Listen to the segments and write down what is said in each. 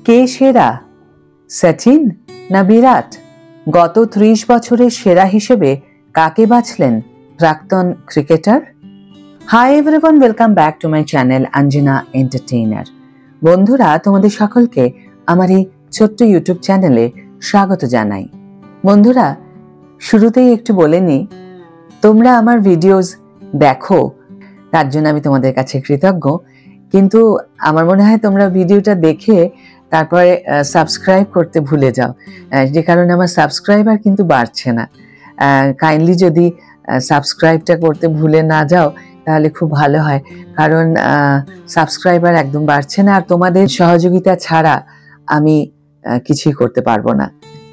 কে সেরা, সচিন না বিরাট? গত 30 বছরের সেরা হিসেবে কাকে বাছলেন প্রাক্তন cricketer? Hi everyone, welcome back to my channel Anjana entertainer. বন্ধুরা, তোমাদের সকলকে আমার এই ছোট্ট ইউটিউব চ্যানেলে স্বাগত জানাই। বন্ধুরা, শুরুতেই একটু বলে নিই, তোমরা আমার ভিডিওস দেখো, তার জন্য আমি তোমাদের কাছে কৃতজ্ঞ। কিন্তু আমার মনে হয় তোমরা ভিডিওটা দেখে তারপরে সাবস্ক্রাইব করতে ভুলে যাও, যে কারণে আমার সাবস্ক্রাইবার কিন্তু বাড়ছে না। কাইন্ডলি যদি সাবস্ক্রাইবটা করতে ভুলে না যাও তাহলে খুব ভালো হয়, কারণ সাবস্ক্রাইবার একদম বাড়ছে না। আর তোমাদের সহযোগিতা ছাড়া আমি কিছুই করতে পারবো না।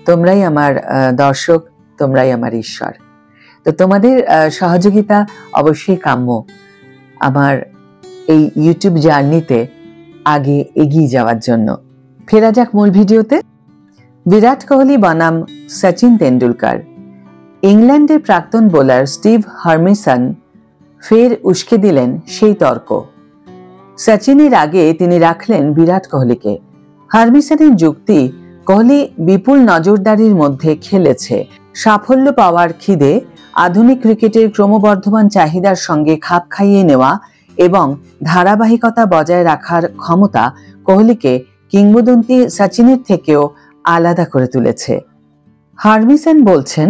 তোমরাই আমার দর্শক, তোমরাই আমার ঈশ্বর। তো তোমাদের সহযোগিতা অবশ্যই কাম্য আমার এই ইউটিউব জার্নিতে আগে এগিয়ে যাওয়ার জন্য। ফেরা যাক মূল ভিডিওতে। বিরাট কোহলি বনাম সচিন তেন্ডুলকার। ইংল্যান্ডের প্রাক্তন বোলার স্টিভ হার্মিসন ফের উস্কে দিলেন সেই তর্ক। সচিনের আগে তিনি রাখলেন বিরাট কোহলিকে। হার্মিসনের যুক্তি, কোহলি বিপুল নজরদারির মধ্যে খেলেছে, সাফল্য পাওয়ার খিদে, আধুনিক ক্রিকেটের ক্রমবর্ধমান চাহিদার সঙ্গে খাপ খাইয়ে নেওয়া এবং ধারাবাহিকতা বজায় রাখার ক্ষমতা কোহলিকে কিংবদন্তি সচিনের থেকেও আলাদা করে তুলেছে। হার্মিসন বলছেন,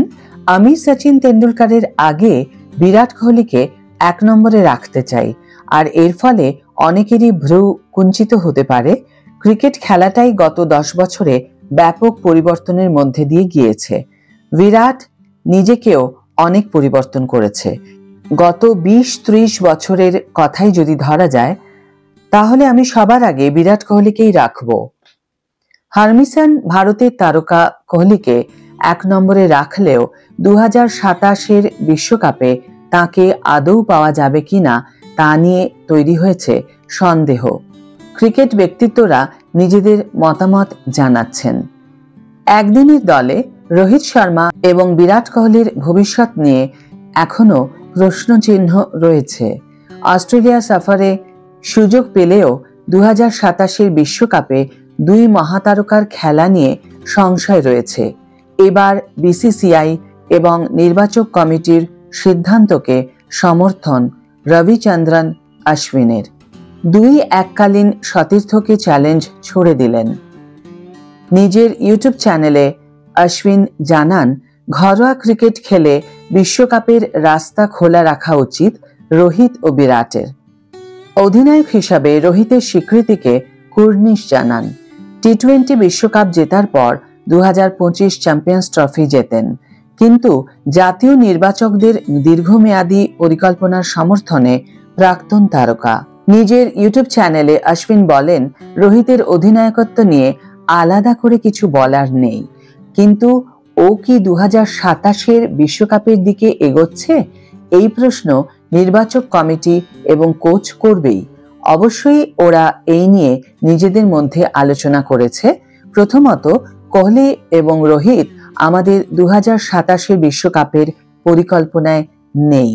আমি সচিন তেন্ডুলকারের আগে বিরাট কোহলিকে 1 নম্বরে রাখতে চাই, আর এর ফলে অনেকেরই ভ্রু কুঞ্চিত হতে পারে। ক্রিকেট খেলাটাই গত 10 বছরে ব্যাপক পরিবর্তনের মধ্যে দিয়ে গিয়েছে। বিরাট নিজেকেও অনেক পরিবর্তন করেছে। গত 20-30 বছরের কথাই যদি ধরা যায়, তাহলে আমি সবার আগে বিরাট কোহলিকেই রাখব। হার্মিসন ভারতের তারকা কোহলিকে 1 নম্বরে রাখলেও 2027-এর বিশ্বকাপে তাকে আদৌ পাওয়া যাবে কিনা তা নিয়ে তৈরি হয়েছে সন্দেহ। ক্রিকেট ব্যক্তিত্বরা নিজেদের মতামত জানাচ্ছেন। একদিনের দলে রোহিত শর্মা এবং বিরাট কোহলির ভবিষ্যৎ নিয়ে এখনো প্রশ্নচিহ্ন রয়েছে। অস্ট্রেলিয়া সফরে সুযোগ পেলেও 2027-এর বিশ্বকাপে 2 মহাতারকার খেলা নিয়ে সংশয় রয়েছে। এবার বিসিসিআই এবং নির্বাচক কমিটির সিদ্ধান্তকে সমর্থন রবিচন্দ্রন অশ্বিনের। 2 এককালীন সতীর্থকে চ্যালেঞ্জ ছুড়ে দিলেন। নিজের ইউটিউব চ্যানেলে অশ্বিন জানান, ঘরোয়া ক্রিকেট খেলে বিশ্বকাপের রাস্তা খোলা রাখা উচিত রোহিত ও বিরাটের। অধিনায়ক হিসাবে রোহিতের স্বীকৃতিকে কুর্নিশ জানান। টি-20 বিশ্বকাপ জেতার পর 2025 চ্যাম্পিয়ন্স ট্রফি জেতেন, কিন্তু জাতীয় নির্বাচকদের দীর্ঘমেয়াদী পরিকল্পনার সমর্থনে প্রাক্তন তারকা। নিজের ইউটিউব চ্যানেলে অশ্বিন বলেন, রোহিতের অধিনায়কত্ব নিয়ে আলাদা করে কিছু বলার নেই, কিন্তু ও কি 2027-এর বিশ্বকাপের দিকে এগোচ্ছে? এই প্রশ্ন নির্বাচক কমিটি এবং কোচ করবেই। অবশ্যই ওরা এই নিয়ে নিজেদের মধ্যে আলোচনা করেছে। প্রথমত, কোহলি এবং রোহিত আমাদের 2027-এর বিশ্বকাপের পরিকল্পনায় নেই।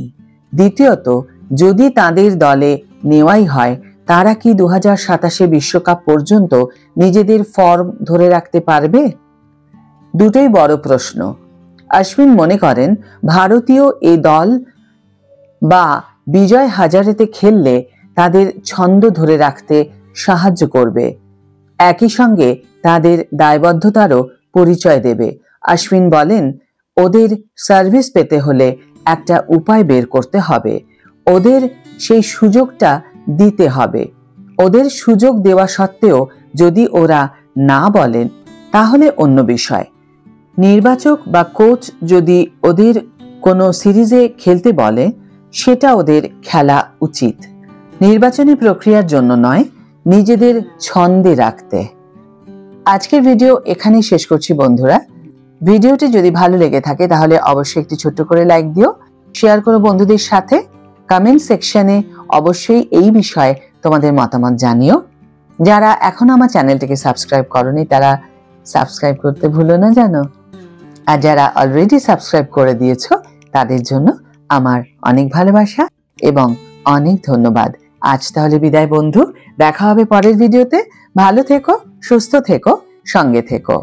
দ্বিতীয়ত, যদি তাদের দলে নেওয়াই হয়, তারা কি 2027 বিশ্বকাপ পর্যন্ত নিজেদের ফর্ম ধরে রাখতে পারবে? দুটোই বড় প্রশ্ন। অশ্বিন মনে করেন, ভারতীয় এই দল বা বিজয় হাজারেতে খেললে তাদের ছন্দ ধরে রাখতে সাহায্য করবে, একই সঙ্গে তাদের দায়বদ্ধতারও পরিচয় দেবে। অশ্বিন বলেন, ওদের সার্ভিস পেতে হলে একটা উপায় বের করতে হবে, ওদের সেই সুযোগটা দিতে হবে। ওদের সুযোগ দেওয়া সত্ত্বেও যদি ওরা না বলেন তাহলে অন্য বিষয়। নির্বাচক বা কোচ যদি ওদের কোনো সিরিজে খেলতে বলে, সেটা ওদের খেলা উচিত, নির্বাচনী প্রক্রিয়ার জন্য নয়, নিজেদের ছন্দে রাখতে। আজকের ভিডিও এখানেই শেষ করছি বন্ধুরা। ভিডিওটি যদি ভালো লেগে থাকে তাহলে অবশ্যই একটি ছোট্ট করে লাইক দিও, শেয়ার করো বন্ধুদের সাথে। কমেন্ট সেকশনে অবশ্যই এই বিষয়ে তোমাদের মতামত জানিও। যারা এখনো আমার চ্যানেলটিকে সাবস্ক্রাইব করোনি তারা সাবস্ক্রাইব করতে ভুলো না জানো। আর যারা অলরেডি সাবস্ক্রাইব করে দিয়েছো তাদের জন্য আমার অনেক ভালোবাসা এবং অনেক ধন্যবাদ। আজ তাহলে বিদায় বন্ধু, দেখা হবে পরের ভিডিওতে। ভালো থেকো, সুস্থ থেকো, সঙ্গে থেকো।